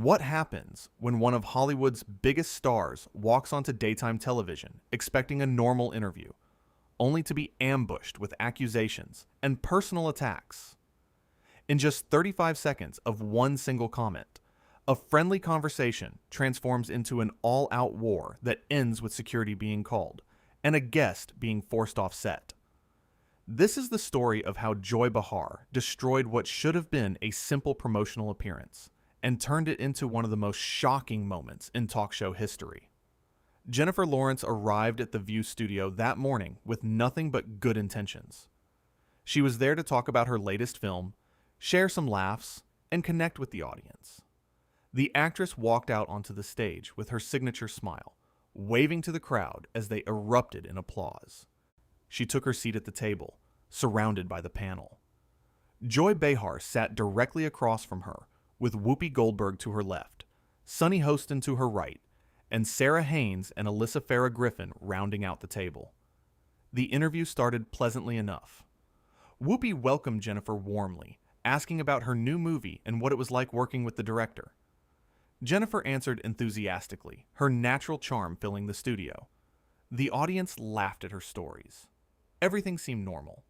What happens when one of Hollywood's biggest stars walks onto daytime television expecting a normal interview, only to be ambushed with accusations and personal attacks? In just 35 seconds of one single comment, a friendly conversation transforms into an all-out war that ends with security being called and a guest being forced off set. This is the story of how Joy Behar destroyed what should have been a simple promotional appearance and turned it into one of the most shocking moments in talk show history. Jennifer Lawrence arrived at the View studio that morning with nothing but good intentions. She was there to talk about her latest film, share some laughs, and connect with the audience. The actress walked out onto the stage with her signature smile, waving to the crowd as they erupted in applause. She took her seat at the table, surrounded by the panel. Joy Behar sat directly across from her, with Whoopi Goldberg to her left, Sunny Hostin to her right, and Sarah Haynes and Alyssa Farah Griffin rounding out the table. The interview started pleasantly enough. Whoopi welcomed Jennifer warmly, asking about her new movie and what it was like working with the director. Jennifer answered enthusiastically, her natural charm filling the studio. The audience laughed at her stories. Everything seemed normal.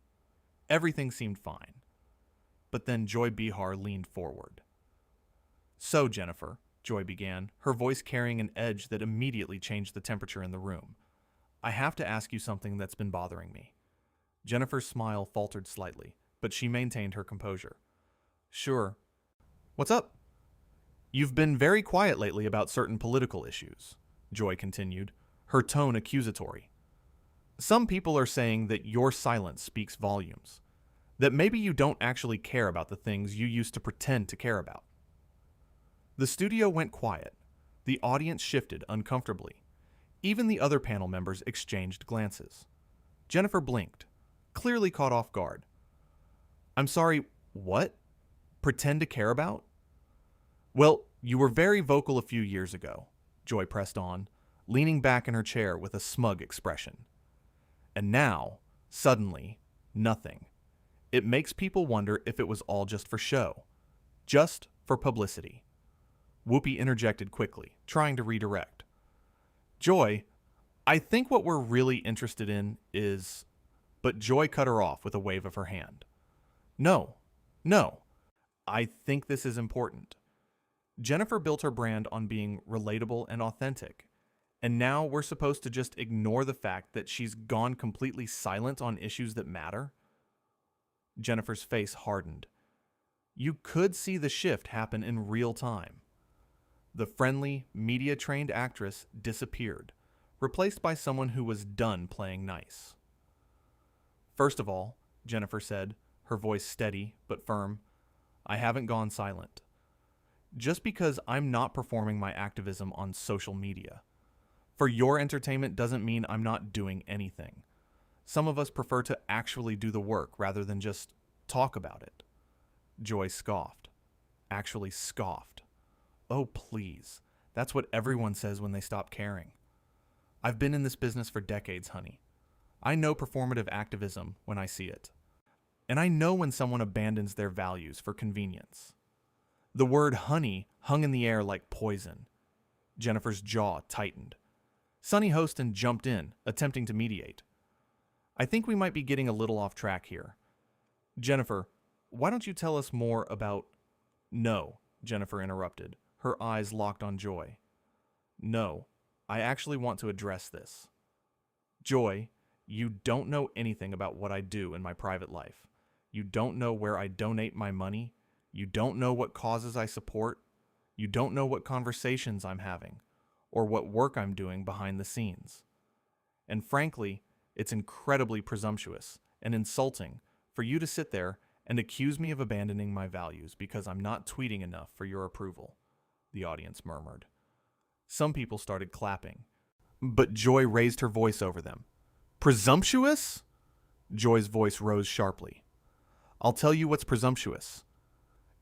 Everything seemed fine. But then Joy Behar leaned forward. "So, Jennifer," Joy began, her voice carrying an edge that immediately changed the temperature in the room, "I have to ask you something that's been bothering me." Jennifer's smile faltered slightly, but she maintained her composure. "Sure. What's up?" "You've been very quiet lately about certain political issues," Joy continued, her tone accusatory. "Some people are saying that your silence speaks volumes, that maybe you don't actually care about the things you used to pretend to care about." The studio went quiet. The audience shifted uncomfortably. Even the other panel members exchanged glances. Jennifer blinked, clearly caught off guard. "I'm sorry, what? Pretend to care about?" "Well, you were very vocal a few years ago," Joy pressed on, leaning back in her chair with a smug expression. "And now, suddenly, nothing. It makes people wonder if it was all just for show. Just for publicity." Whoopi interjected quickly, trying to redirect. "Joy, I think what we're really interested in is..." But Joy cut her off with a wave of her hand. "No, no. I think this is important. Jennifer built her brand on being relatable and authentic, and now we're supposed to just ignore the fact that she's gone completely silent on issues that matter?" Jennifer's face hardened. You could see the shift happen in real time. The friendly, media-trained actress disappeared, replaced by someone who was done playing nice. "First of all," Jennifer said, her voice steady but firm, "I haven't gone silent. Just because I'm not performing my activism on social media. For your entertainment doesn't mean I'm not doing anything. Some of us prefer to actually do the work rather than just talk about it." Joy scoffed. Actually scoffed. "Oh, please. That's what everyone says when they stop caring. I've been in this business for decades, honey. I know performative activism when I see it. And I know when someone abandons their values for convenience." The word honey hung in the air like poison. Jennifer's jaw tightened. Sunny Hostin jumped in, attempting to mediate. "I think we might be getting a little off track here. Jennifer, why don't you tell us more about..." "No," Jennifer interrupted, her eyes locked on Joy. "No, I actually want to address this. Joy, you don't know anything about what I do in my private life. You don't know where I donate my money. You don't know what causes I support. You don't know what conversations I'm having, or what work I'm doing behind the scenes. And frankly, it's incredibly presumptuous and insulting for you to sit there and accuse me of abandoning my values because I'm not tweeting enough for your approval," the audience murmured. Some people started clapping, but Joy raised her voice over them. "Presumptuous?" Joy's voice rose sharply. "I'll tell you what's presumptuous.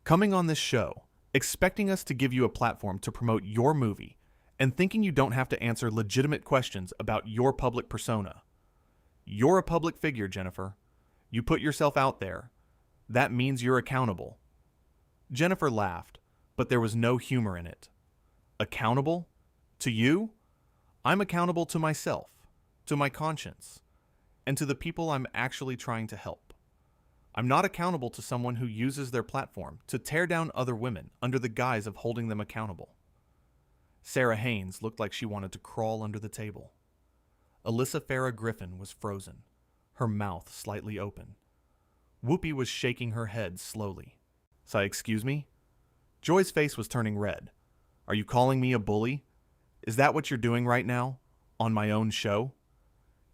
Coming on this show, expecting us to give you a platform to promote your movie, and thinking you don't have to answer legitimate questions about your public persona. You're a public figure, Jennifer. You put yourself out there. That means you're accountable." Jennifer laughed, but there was no humor in it. Accountable? To you? I'm accountable to myself, to my conscience, and to the people I'm actually trying to help. I'm not accountable to someone who uses their platform to tear down other women under the guise of holding them accountable. Sarah Haynes looked like she wanted to crawl under the table. Alyssa Farah Griffin was frozen, her mouth slightly open. Whoopi was shaking her head slowly. Say, excuse me? Joy's face was turning red. Are you calling me a bully? Is that what you're doing right now? On my own show?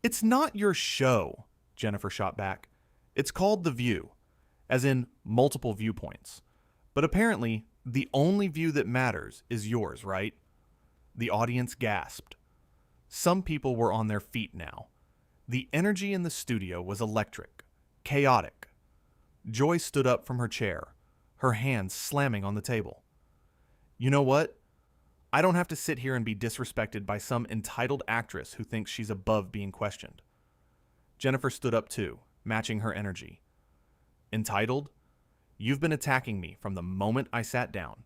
It's not your show, Jennifer shot back. It's called The View, as in multiple viewpoints. But apparently, the only view that matters is yours, right? The audience gasped. Some people were on their feet now. The energy in the studio was electric, chaotic. Joy stood up from her chair, her hands slamming on the table. You know what? I don't have to sit here and be disrespected by some entitled actress who thinks she's above being questioned. Jennifer stood up too, matching her energy. Entitled? You've been attacking me from the moment I sat down.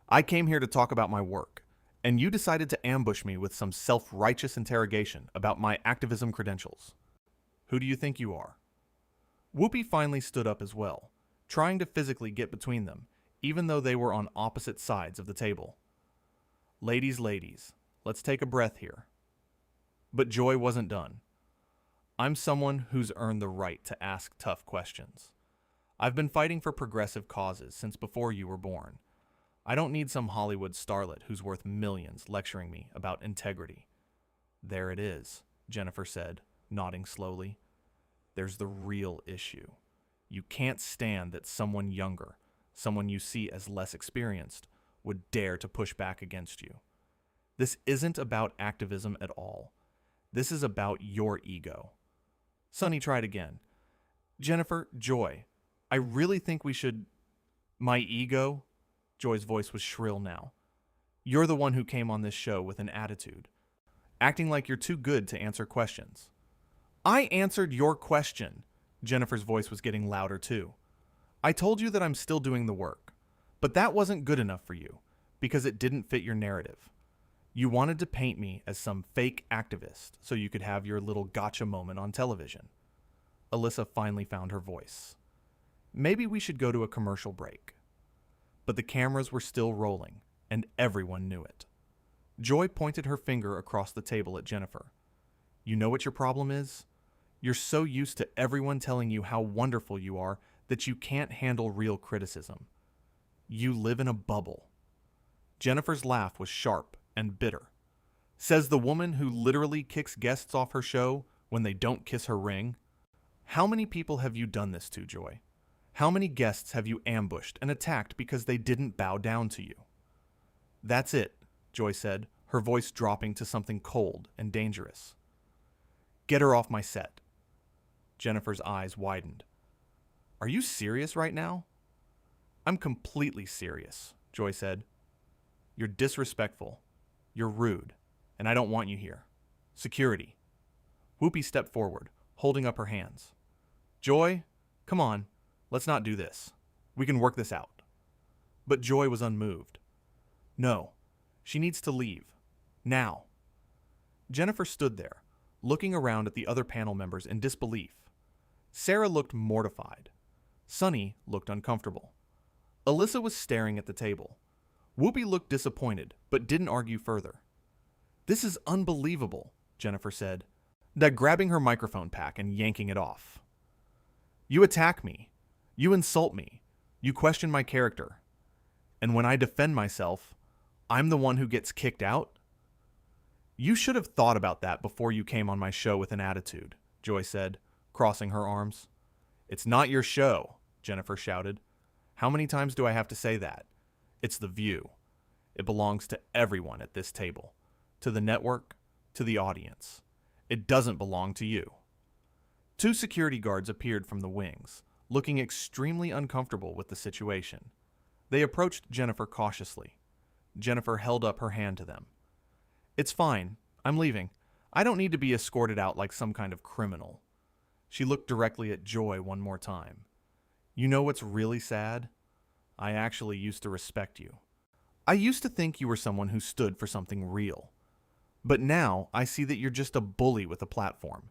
I came here to talk about my work, and you decided to ambush me with some self-righteous interrogation about my activism credentials. Who do you think you are? Whoopi finally stood up as well, trying to physically get between them, even though they were on opposite sides of the table. Ladies, let's take a breath here. But Joy wasn't done. I'm someone who's earned the right to ask tough questions. I've been fighting for progressive causes since before you were born. I don't need some Hollywood starlet who's worth millions lecturing me about integrity. There it is, Jennifer said, nodding slowly. There's the real issue. You can't stand that someone younger, someone you see as less experienced, would dare to push back against you. This isn't about activism at all. This is about your ego. Sonny tried again. Jennifer, Joy, I really think we should... My ego? Joy's voice was shrill now. You're the one who came on this show with an attitude, acting like you're too good to answer questions. I answered your question. Jennifer's voice was getting louder too. I told you that I'm still doing the work, but that wasn't good enough for you because it didn't fit your narrative. You wanted to paint me as some fake activist so you could have your little gotcha moment on television. Alyssa finally found her voice. Maybe we should go to a commercial break. But the cameras were still rolling, and everyone knew it. Joy pointed her finger across the table at Jennifer. You know what your problem is? You're so used to everyone telling you how wonderful you are that you can't handle real criticism. You live in a bubble. Jennifer's laugh was sharp and bitter. Says the woman who literally kicks guests off her show when they don't kiss her ring. How many people have you done this to, Joy? How many guests have you ambushed and attacked because they didn't bow down to you? That's it, Joy said, her voice dropping to something cold and dangerous. Get her off my set. Jennifer's eyes widened. Are you serious right now? I'm completely serious, Joy said. You're disrespectful. You're rude, and I don't want you here. Security. Whoopi stepped forward, holding up her hands. Joy, come on, let's not do this. We can work this out. But Joy was unmoved. No, she needs to leave. Now. Jennifer stood there, looking around at the other panel members in disbelief. Sarah looked mortified. Sonny looked uncomfortable. Alyssa was staring at the table. Whoopi looked disappointed, but didn't argue further. This is unbelievable, Jennifer said, grabbing her microphone pack and yanking it off. You attack me. You insult me. You question my character. And when I defend myself, I'm the one who gets kicked out? You should have thought about that before you came on my show with an attitude, Joy said, crossing her arms. It's not your show, Jennifer shouted. How many times do I have to say that? It's The View. It belongs to everyone at this table. To the network, to the audience. It doesn't belong to you. Two security guards appeared from the wings, looking extremely uncomfortable with the situation. They approached Jennifer cautiously. Jennifer held up her hand to them. It's fine. I'm leaving. I don't need to be escorted out like some kind of criminal. She looked directly at Joy one more time. You know what's really sad? I actually used to respect you. I used to think you were someone who stood for something real. But now I see that you're just a bully with a platform.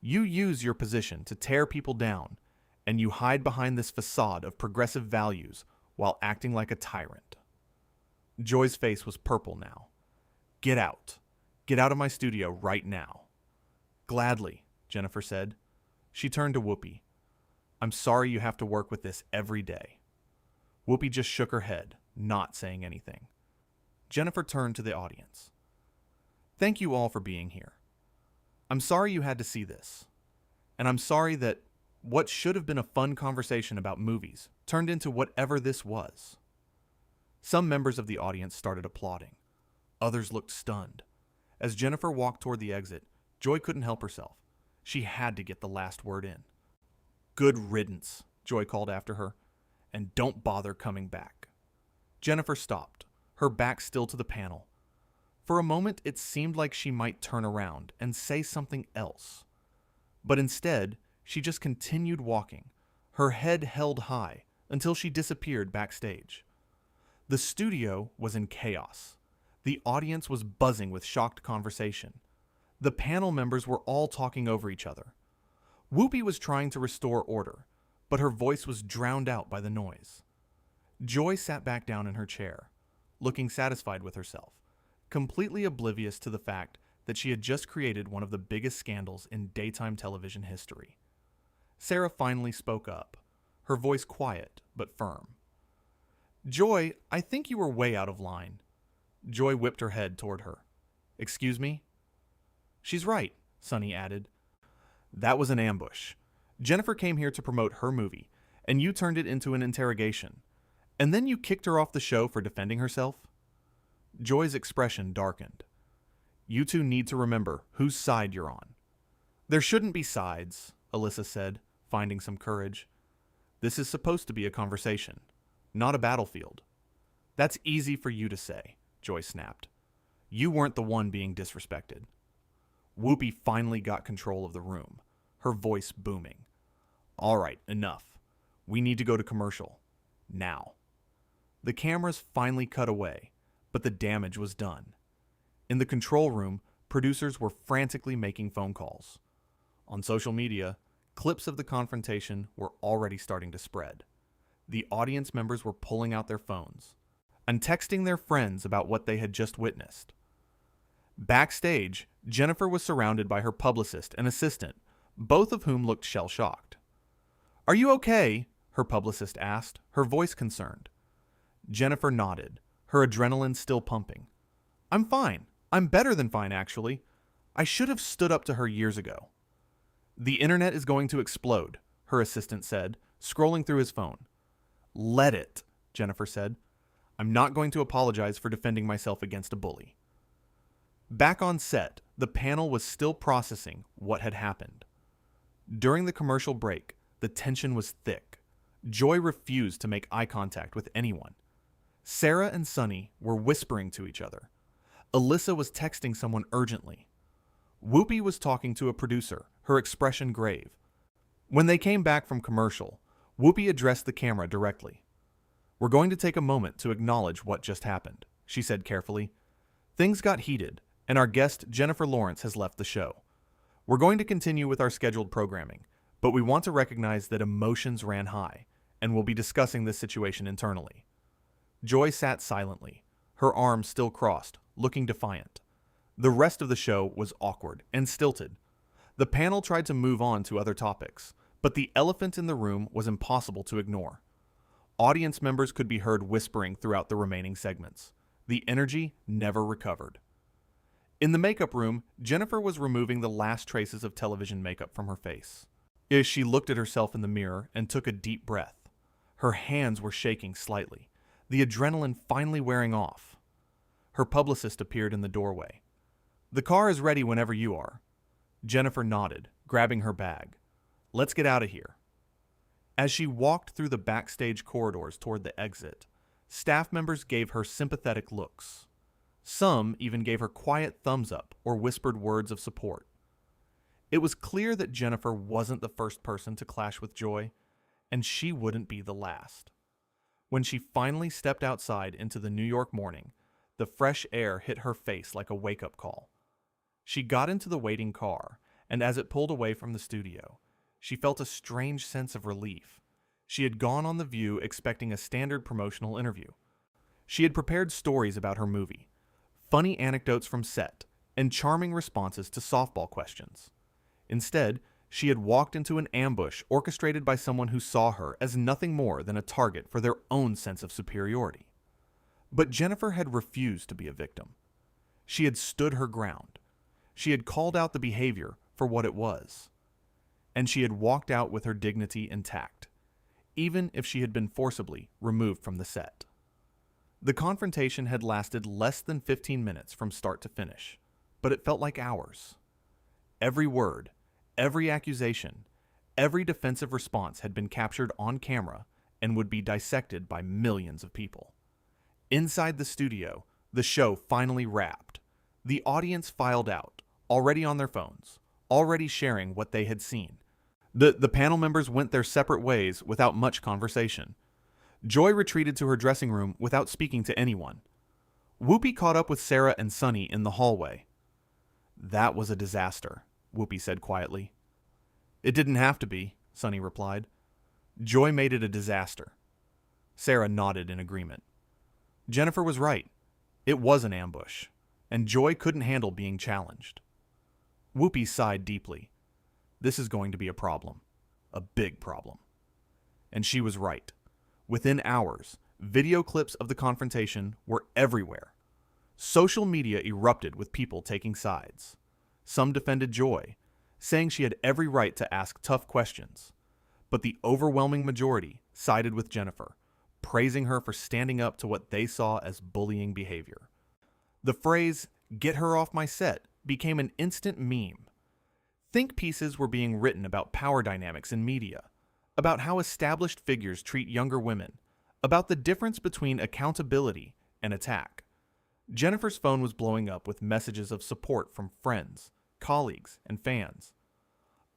You use your position to tear people down, and you hide behind this facade of progressive values while acting like a tyrant. Joy's face was purple now. Get out. Get out of my studio right now. Gladly, Jennifer said. She turned to Whoopi. I'm sorry you have to work with this every day. Whoopi just shook her head, not saying anything. Jennifer turned to the audience. Thank you all for being here. I'm sorry you had to see this. And I'm sorry that what should have been a fun conversation about movies turned into whatever this was. Some members of the audience started applauding. Others looked stunned. As Jennifer walked toward the exit, Joy couldn't help herself. She had to get the last word in. Good riddance, Joy called after her, and don't bother coming back. Jennifer stopped, her back still to the panel. For a moment, it seemed like she might turn around and say something else. But instead, she just continued walking, her head held high, until she disappeared backstage. The studio was in chaos. The audience was buzzing with shocked conversation. The panel members were all talking over each other. Whoopi was trying to restore order, but her voice was drowned out by the noise. Joy sat back down in her chair, looking satisfied with herself, completely oblivious to the fact that she had just created one of the biggest scandals in daytime television history. Sarah finally spoke up, her voice quiet but firm. Joy, I think you were way out of line. Joy whipped her head toward her. Excuse me? She's right, Sunny added. That was an ambush. Jennifer came here to promote her movie, and you turned it into an interrogation. And then you kicked her off the show for defending herself? Joy's expression darkened. You two need to remember whose side you're on. There shouldn't be sides, Alyssa said, finding some courage. This is supposed to be a conversation, not a battlefield. That's easy for you to say, Joy snapped. You weren't the one being disrespected. Whoopi finally got control of the room, her voice booming. All right, enough. We need to go to commercial. Now. The cameras finally cut away, but the damage was done. In the control room, producers were frantically making phone calls. On social media, clips of the confrontation were already starting to spread. The audience members were pulling out their phones and texting their friends about what they had just witnessed. Backstage, Jennifer was surrounded by her publicist and assistant, both of whom looked shell-shocked. Are you okay? Her publicist asked, her voice concerned. Jennifer nodded, her adrenaline still pumping. I'm fine. I'm better than fine, actually. I should have stood up to her years ago. The internet is going to explode, her assistant said, scrolling through his phone. Let it, Jennifer said. I'm not going to apologize for defending myself against a bully. Back on set, the panel was still processing what had happened. During the commercial break, the tension was thick. Joy refused to make eye contact with anyone. Sarah and Sunny were whispering to each other. Alyssa was texting someone urgently. Whoopi was talking to a producer, her expression grave. When they came back from commercial, Whoopi addressed the camera directly. We're going to take a moment to acknowledge what just happened, she said carefully. Things got heated, and our guest Jennifer Lawrence has left the show. We're going to continue with our scheduled programming, but we want to recognize that emotions ran high, and we'll be discussing this situation internally. Joy sat silently, her arms still crossed, looking defiant. The rest of the show was awkward and stilted. The panel tried to move on to other topics, but the elephant in the room was impossible to ignore. Audience members could be heard whispering throughout the remaining segments. The energy never recovered. In the makeup room, Jennifer was removing the last traces of television makeup from her face. As she looked at herself in the mirror and took a deep breath, her hands were shaking slightly, the adrenaline finally wearing off. Her publicist appeared in the doorway. The car is ready whenever you are. Jennifer nodded, grabbing her bag. Let's get out of here. As she walked through the backstage corridors toward the exit, staff members gave her sympathetic looks. Some even gave her quiet thumbs up or whispered words of support. It was clear that Jennifer wasn't the first person to clash with Joy, and she wouldn't be the last. When she finally stepped outside into the New York morning, the fresh air hit her face like a wake-up call. She got into the waiting car, and as it pulled away from the studio, she felt a strange sense of relief. She had gone on The View expecting a standard promotional interview. She had prepared stories about her movie, funny anecdotes from set, and charming responses to softball questions. Instead, she had walked into an ambush orchestrated by someone who saw her as nothing more than a target for their own sense of superiority. But Jennifer had refused to be a victim. She had stood her ground. She had called out the behavior for what it was. And she had walked out with her dignity intact, even if she had been forcibly removed from the set. The confrontation had lasted less than 15 minutes from start to finish, but it felt like hours. Every word, every accusation, every defensive response had been captured on camera and would be dissected by millions of people. Inside the studio, the show finally wrapped. The audience filed out, already on their phones, already sharing what they had seen. The panel members went their separate ways without much conversation. Joy retreated to her dressing room without speaking to anyone. Whoopi caught up with Sarah and Sunny in the hallway. "That was a disaster," Whoopi said quietly. "It didn't have to be," Sunny replied. "Joy made it a disaster." Sarah nodded in agreement. Jennifer was right. It was an ambush, and Joy couldn't handle being challenged. Whoopi sighed deeply. This is going to be a problem. A big problem. And she was right. Within hours, video clips of the confrontation were everywhere. Social media erupted with people taking sides. Some defended Joy, saying she had every right to ask tough questions. But the overwhelming majority sided with Jennifer, praising her for standing up to what they saw as bullying behavior. The phrase, "get her off my set," became an instant meme. Think pieces were being written about power dynamics in media, about how established figures treat younger women, about the difference between accountability and attack. Jennifer's phone was blowing up with messages of support from friends, colleagues, and fans.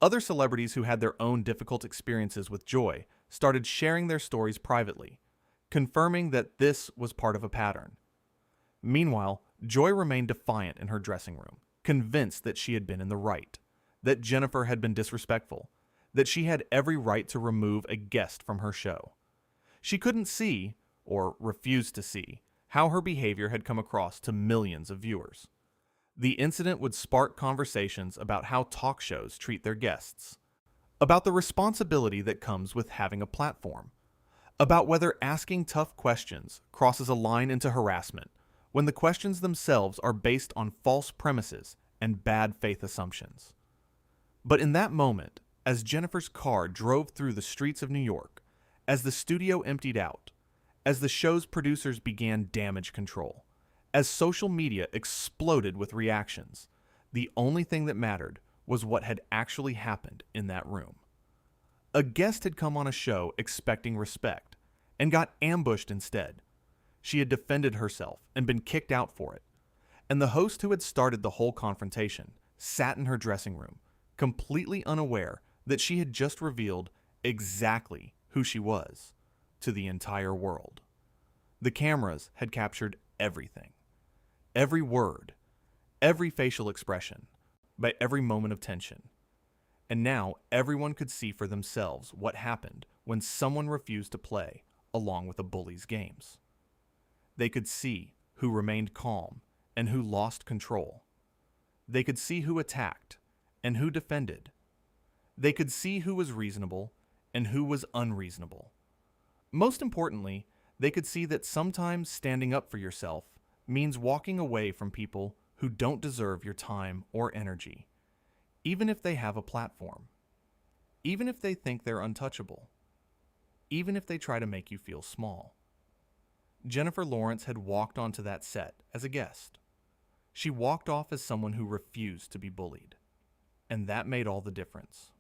Other celebrities who had their own difficult experiences with Joy started sharing their stories privately, confirming that this was part of a pattern. Meanwhile, Joy remained defiant in her dressing room, convinced that she had been in the right, that Jennifer had been disrespectful, that she had every right to remove a guest from her show. She couldn't see, or refused to see, how her behavior had come across to millions of viewers. The incident would spark conversations about how talk shows treat their guests, about the responsibility that comes with having a platform, about whether asking tough questions crosses a line into harassment when the questions themselves are based on false premises and bad faith assumptions. But in that moment, as Jennifer's car drove through the streets of New York, as the studio emptied out, as the show's producers began damage control, as social media exploded with reactions, the only thing that mattered was what had actually happened in that room. A guest had come on a show expecting respect and got ambushed instead. She had defended herself and been kicked out for it. And the host who had started the whole confrontation sat in her dressing room, completely unaware that she had just revealed exactly who she was to the entire world. The cameras had captured everything. Every word, every facial expression, by every moment of tension. And now everyone could see for themselves what happened when someone refused to play along with a bully's games. They could see who remained calm and who lost control. They could see who attacked and who defended. They could see who was reasonable and who was unreasonable. Most importantly, they could see that sometimes standing up for yourself means walking away from people who don't deserve your time or energy, even if they have a platform, even if they think they're untouchable, even if they try to make you feel small. Jennifer Lawrence had walked onto that set as a guest. She walked off as someone who refused to be bullied, and that made all the difference.